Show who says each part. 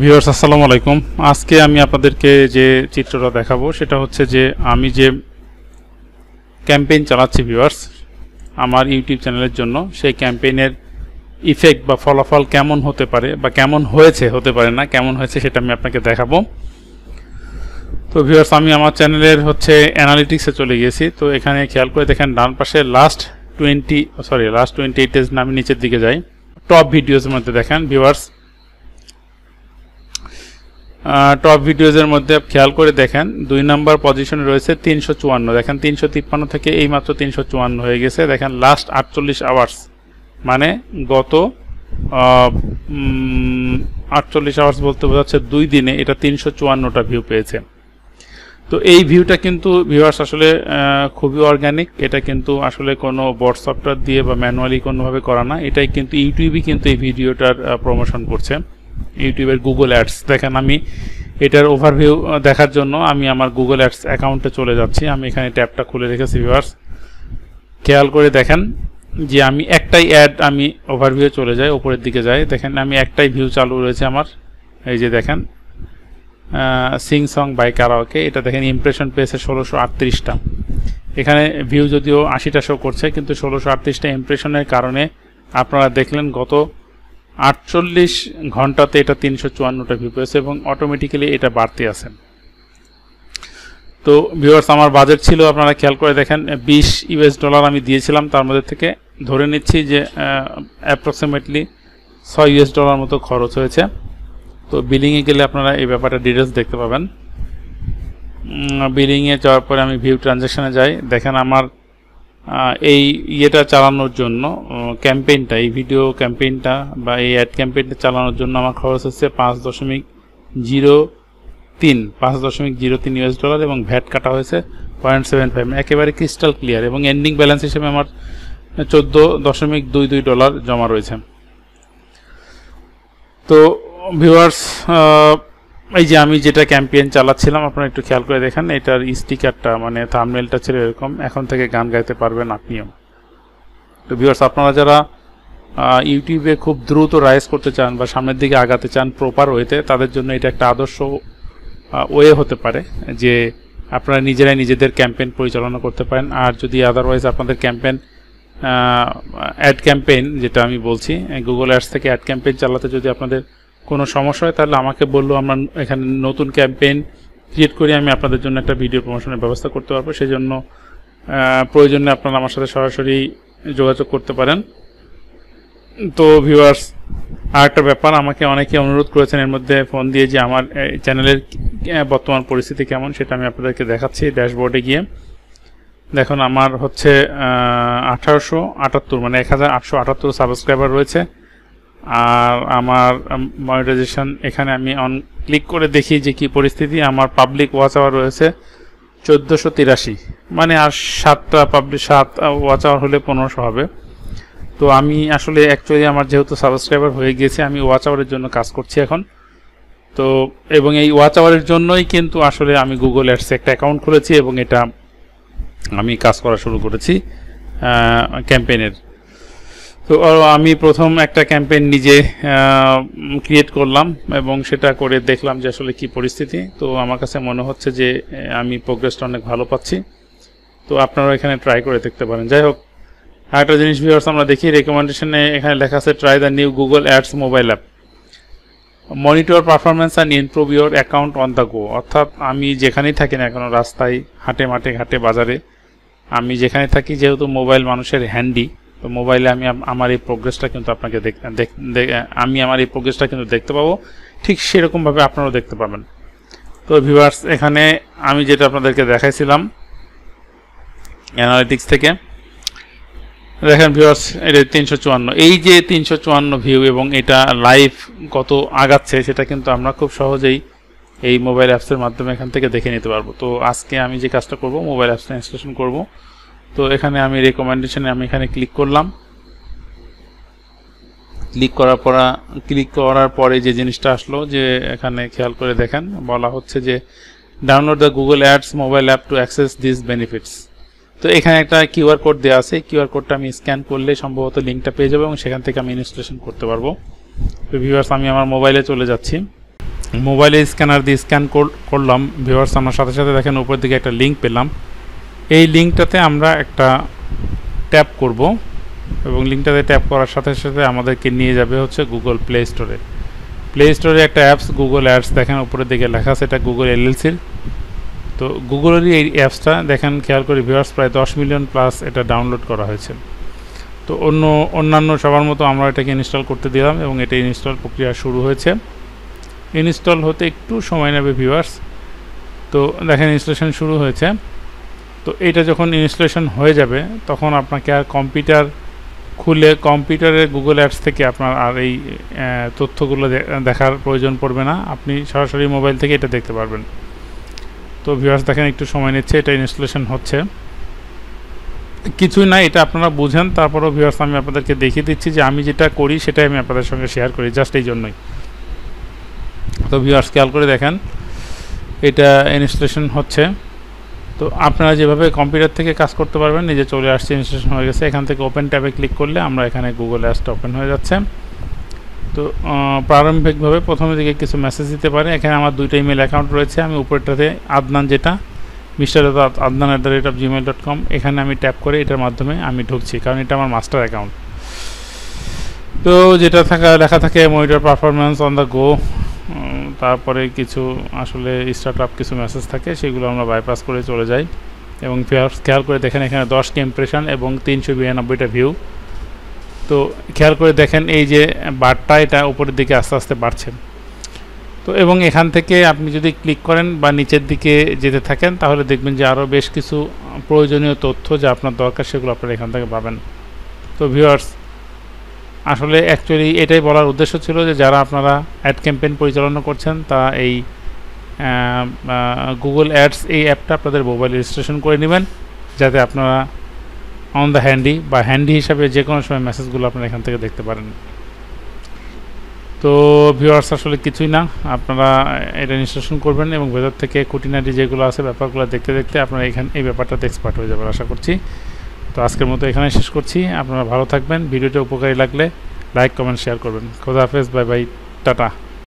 Speaker 1: Viewers আসসালামু আলাইকুম। আজকে আমি আপনাদেরকে যে চিত্রটা দেখাবো সেটা হচ্ছে যে আমি যে ক্যাম্পেইন চালাচ্ছি ভিউয়ার্স আমার ইউটিউব চ্যানেলের জন্য, সেই ক্যাম্পেইনের ইফেক্ট বা ফলাফল কেমন হতে পারে বা কেমন হয়েছে, হতে পারে না কেমন হয়েছে সেটা আমি আপনাকে দেখাবো। তো ভিউয়ার্স আমি আমার চ্যানেলের হচ্ছে অ্যানালিটিক্সে চলে গেছি। তো এখানে খেয়াল করে দেখেন ডান পাশে লাস্ট 28 ডেজ আমি নিচের দিকে যাই, টপ ভিডিওসের মধ্যে দেখেন ভিউয়ার্স, টপ ভিডিওজের মধ্যে খেয়াল করে দেখেন 2 নম্বর পজিশনে রয়েছে 354। দেখেন 353 থেকে এইমাত্র 354 হয়ে গেছে। দেখেন লাস্ট 48 আওয়ার্স, মানে গত 48 আওয়ার্স বলতে বোঝাচ্ছে 2 দিনে এটা 354টা ভিউ পেয়েছে। তো এই ভিউটা কিন্তু ভিউয়ার্স আসলে খুবই অর্গানিক। এটা কিন্তু আসলে কোনো বট সফটওয়্যার দিয়ে বা ম্যানুয়ালি কোনোভাবে করা না, এটাই কিন্তু ইউটিউবই কিন্তু এই ভিডিওটার প্রমোশন করছে, ইউটিউবের গুগল অ্যাডস। দেখেন আমি এটার ওভারভিউ দেখার জন্য আমি আমার গুগল অ্যাডস অ্যাকাউন্টে চলে যাচ্ছি। আমি এখানে ট্যাবটা খুলে রেখেছি ভিউয়ার্স, খেয়াল করে দেখেন যে আমি একটাই অ্যাড, আমি ওভারভিউ চলে যাই, উপরের দিকে যাই, দেখেন আমি একটাই ভিউ চালু রয়েছে আমার। এই যে দেখেন সিং সং বাই কারাওকে, এটা দেখেন ইমপ্রেশন পেয়েছে 1638টা। এখানে ভিউ যদিও 80টা শো করছে, কিন্তু 1638টা ইমপ্রেশনের কারণে আপনারা দেখলেন গত 48 ঘন্টাতে এটা 354টা ভিউ পেয়েছে এবং অটোমেটিক্যালি এটা বাড়তে আছে। তো ভিউয়ার্স আমার বাজেট ছিল, আপনারা খেয়াল করে দেখেন $20 আমি দিয়েছিলাম, তার মধ্যে থেকে ধরে নিচ্ছি যে অ্যাপ্রক্সিমেটলি $6 মতো খরচ হয়েছে। তো বিলিংয়ে গেলে আপনারা এই ব্যাপারটা ডিটেলস দেখতে পাবেন। বিলিংয়ে যাওয়ার পরে আমি ভিউ ট্রানজ্যাকশানে যাই। দেখেন আমার এই ইয়েটা চালানোর জন্য ক্যাম্পেইনটা, এই ভিডিও ক্যাম্পেইনটা বা এই অ্যাড ক্যাম্পেইনটা চালানোর জন্য আমার খরচ হচ্ছে $5.03 এবং ভ্যাট কাটা হয়েছে 0.75, একেবারে ক্রিস্টাল ক্লিয়ার। এবং এন্ডিং ব্যালেন্স হিসেবে আমার $14.22 জমা রয়েছে। তো ভিউয়ার্স এই যে আমি যেটা ক্যাম্পেইন চালাচ্ছিলাম আপনারা একটু খেয়াল করে দেখেন, এটার স্টিকারটা মানে থাম্বনেলটা ছিল এরকম। এখন থেকে গান গাইতে পারবেন আপনিও। তো ভিউয়ার্স আপনারা যারা ইউটিউবে খুব দ্রুত রাইজ করতে চান বা সামনের দিকে আগাতে চান প্রপার ওয়েতে, তাদের জন্য এটা একটা আদর্শ ওয়ে হতে পারে যে আপনারা নিজেরাই নিজেদের ক্যাম্পেইন পরিচালনা করতে পারেন। আর যদি আদারওয়াইজ আপনাদের ক্যাম্পেইন অ্যাড ক্যাম্পেইন যেটা আমি বলছি গুগল অ্যাডস থেকে অ্যাড ক্যাম্পেইন চালাতে যদি আপনাদের কোনো সমস্যা হয়, তাহলে আমাকে বললেও আমরা এখানে নতুন ক্যাম্পেইন ক্রিয়েট করি, আমি আপনাদের জন্য একটা ভিডিও প্রমোশনের ব্যবস্থা করতে পারবো। সেই জন্য প্রয়োজনে আপনারা আমার সাথে সরাসরি যোগাযোগ করতে পারেন। তো ভিউয়ার্স আরেকটা ব্যাপার, আমাকে অনেকে অনুরোধ করেছেন এর মধ্যে ফোন দিয়ে যে আমার চ্যানেলের বর্তমান পরিস্থিতি কেমন, সেটা আমি আপনাদেরকে দেখাচ্ছি। ড্যাশবোর্ডে গিয়ে দেখুন আমার হচ্ছে 1878 মানে 1878 সাবস্ক্রাইবার রয়েছে। আর আমার মনিটাইজেশন এখানে আমি অন ক্লিক করে দেখি যে কি পরিস্থিতি। আমার পাবলিক ওয়াচ আওয়ার রয়েছে 1483, মানে আর 7 ওয়াচ আওয়ার হলে 1500 হবে। তো আমি আসলে অ্যাকচুয়ালি আমার যেহেতু সাবস্ক্রাইবার হয়ে গিয়েছে, আমি ওয়াচ আওয়ারের জন্য কাজ করছি এখন। তো এবং এই ওয়াচ আওয়ারের জন্যই কিন্তু আসলে আমি গুগল অ্যাডসে একটা অ্যাকাউন্ট খুলেছি এবং এটা আমি কাজ করা শুরু করেছি ক্যাম্পেইনের। তো আমি প্রথম একটা ক্যাম্পেইন নিজে ক্রিয়েট করলাম এবং সেটা করে দেখলাম যে আসলে কি পরিস্থিতি। তো আমার কাছে মনে হচ্ছে যে আমি প্রোগ্রেসটা অনেক ভালো পাচ্ছি। তো আপনারা এখানে ট্রাই করে দেখতে পারেন। যাই হোক, আরেকটা জিনিস ভিউয়ার্স আমরা দেখি রেকমেন্ডেশনে এখানে লেখা আছে try the new Google ads mobile app, monitor performance and improve your account on the go. অর্থাৎ আমি যেখানেই থাকি না কেন, রাস্তায়, হাটে মাঠে ঘাটে বাজারে, আমি যেখানে থাকি, যেহেতু মোবাইল মানুষের হ্যান্ডি, তো মোবাইলে আমি আমার এই প্রোগ্রেসটা কিন্তু আপনাকে আমার এই প্রোগ্রেসটা কিন্তু দেখতে পাবো, ঠিক সেরকমভাবে আপনারাও দেখতে পাবেন। তো ভিউয়ার্স এখানে আমি যেটা আপনাদেরকে দেখাইছিলাম অ্যানালিটিক্স থেকে, দেখেন ভিউয়ার্স এটা 354, এই যে 354 ভিউ এবং এটা লাইভ কত আগাচ্ছে সেটা কিন্তু আমরা খুব সহজেই এই মোবাইল অ্যাপসের মাধ্যমে এখান থেকে দেখে নিতে পারবো। তো আজকে আমি যে কাজটা করব, মোবাইল অ্যাপসটা ইনস্টলেশন করব। তো এখানে আমি রেকমেন্ডেশনে আমি এখানে ক্লিক করলাম। ক্লিক করার পরে যে জিনিসটা আসলো, যে এখানে খেয়াল করে দেখেন বলা হচ্ছে যে download the Google ads mobile app to access this benefits. তো এখানে একটা কিউআর কোড দেওয়া আছে, কিউআর কোডটা আমি স্ক্যান করলে সম্ভবত লিঙ্কটা পেয়ে যাবো এবং সেখান থেকে আমি ইনস্টলেশন করতে পারবো। তো ভিউয়ার্স আমি আমার মোবাইলে চলে যাচ্ছি। মোবাইলে স্ক্যানার দিয়ে স্ক্যান করলাম ভিউয়ার্স, আমার সাথে সাথে দেখেন উপর দিকে একটা লিঙ্ক পেলাম। এই লিঙ্কটাতে আমরা একটা ট্যাপ করব এবং লিঙ্কটাতে ট্যাপ করার সাথে সাথে আমাদেরকে নিয়ে যাবে হচ্ছে গুগল প্লে স্টোরে। প্লে স্টোরে একটা অ্যাপস গুগল অ্যাডস দেখেন উপরের দিকে লেখা আছে, এটা গুগল এলএলসির। তো গুগলেরই এই অ্যাপসটা দেখেন খেয়াল করে ভিউয়ার্স, প্রায় 10 মিলিয়ন প্লাস এটা ডাউনলোড করা হয়েছে। তো অন্যান্য সবার মতো আমরা এটাকে ইনস্টল করতে দিলাম এবং এটা ইনস্টল প্রক্রিয়া শুরু হয়েছে। ইনস্টল হতে একটু সময় নেবে ভিউয়ার্স। তো দেখেন ইনস্টলেশন শুরু হয়েছে। তো এটা যখন ইনস্টলেশন হয়ে যাবে তখন আপনাকে আর কম্পিউটার খুলে কম্পিউটারে গুগল অ্যাডস থেকে আপনার আর এই তথ্যগুলো দেখার প্রয়োজন পড়বে না, আপনি সরাসরি মোবাইল থেকে এটা দেখতে পারবেন। তো ভিউয়ার্স দেখেন একটু সময় নিচ্ছে, এটা ইনস্টলেশন হচ্ছে। কিছুই না, এটা আপনারা বুঝেন, তারপরেও ভিউয়ার্স আমি আপনাদেরকে দেখিয়ে দিচ্ছি যে আমি যেটা করি সেটাই আমি আপনাদের সঙ্গে শেয়ার করি, জাস্ট এই জন্যই। তো ভিউয়ার্স খেয়াল করে দেখেন এটা ইনস্টলেশন হচ্ছে। তো আপনারা যেভাবে কম্পিউটার থেকে কাজ করতে পারবেন, নিজে চলে আসছে, ইনস্টলেশন হয়ে গেছে। এখান থেকে ওপেন ট্যাবে ক্লিক করলে আমরা এখানে গুগল অ্যাপসটা ওপেন হয়ে যাচ্ছে। তো প্রারম্ভিকভাবে প্রথমের দিকে কিছু মেসেজ দিতে পারে। এখানে আমার 2টা ইমেল অ্যাকাউন্ট রয়েছে। আমি উপরটাতে আদনান, যেটা mr.adnan@gmail.com, এখানে আমি ট্যাপ করে এটার মাধ্যমে আমি ঢুকছি, কারণ এটা আমার মাস্টার অ্যাকাউন্ট। তো যেটা লেখা থাকে monitor performance on the go, তারপরে কিছু আসলে স্টার্টআপ কিছু মেসেজ থাকে, সেগুলো আমরা বাইপাস করে চলে যাই। এবং খেয়াল করে দেখেন এখানে 10টি ইমপ্রেশন এবং 392টা ভিউ। তো খেয়াল করে দেখেন এই যে বারটা, এটা উপরের দিকে আস্তে আস্তে বাড়ছে। তো এবং এখান থেকে আপনি যদি ক্লিক করেন বা নিচের দিকে যেতে থাকেন তাহলে দেখবেন যে আরও বেশ কিছু প্রয়োজনীয় তথ্য যা আপনার দরকার সেগুলো আপনারা এখান থেকে পাবেন। তো ভিউয়ার্স আসলে অ্যাকচুয়ালি এটাই বলার উদ্দেশ্য ছিল যে যারা আপনারা অ্যাড ক্যাম্পেইন পরিচালনা করছেন তারা এই গুগল অ্যাডস এই অ্যাপটা আপনাদের মোবাইলে রেজিস্ট্রেশন করে নেবেন, যাতে আপনারা অন দ্য হ্যান্ডি হিসাবে যে কোনো সময় মেসেজগুলো আপনারা এখান থেকে দেখতে পারেন। তো ভিউয়ার্স আসলে কিছুই না, আপনারা এটা ইনস্টলেশন করবেন এবং ভেতর থেকে খুঁটিনাটি যেগুলো আছে ব্যাপারগুলো দেখতে দেখতে আপনারা এই ব্যাপারটাতে এক্সপার্ট হয়ে যাবেন আশা করছি। তো আজকের মতো এখানে শেষ করছি। আপনারা ভালো থাকবেন, ভিডিওটা উপকারী লাগলে লাইক কমেন্ট শেয়ার করবেন। খোদা হাফেজ, বাই বাই, টাটা।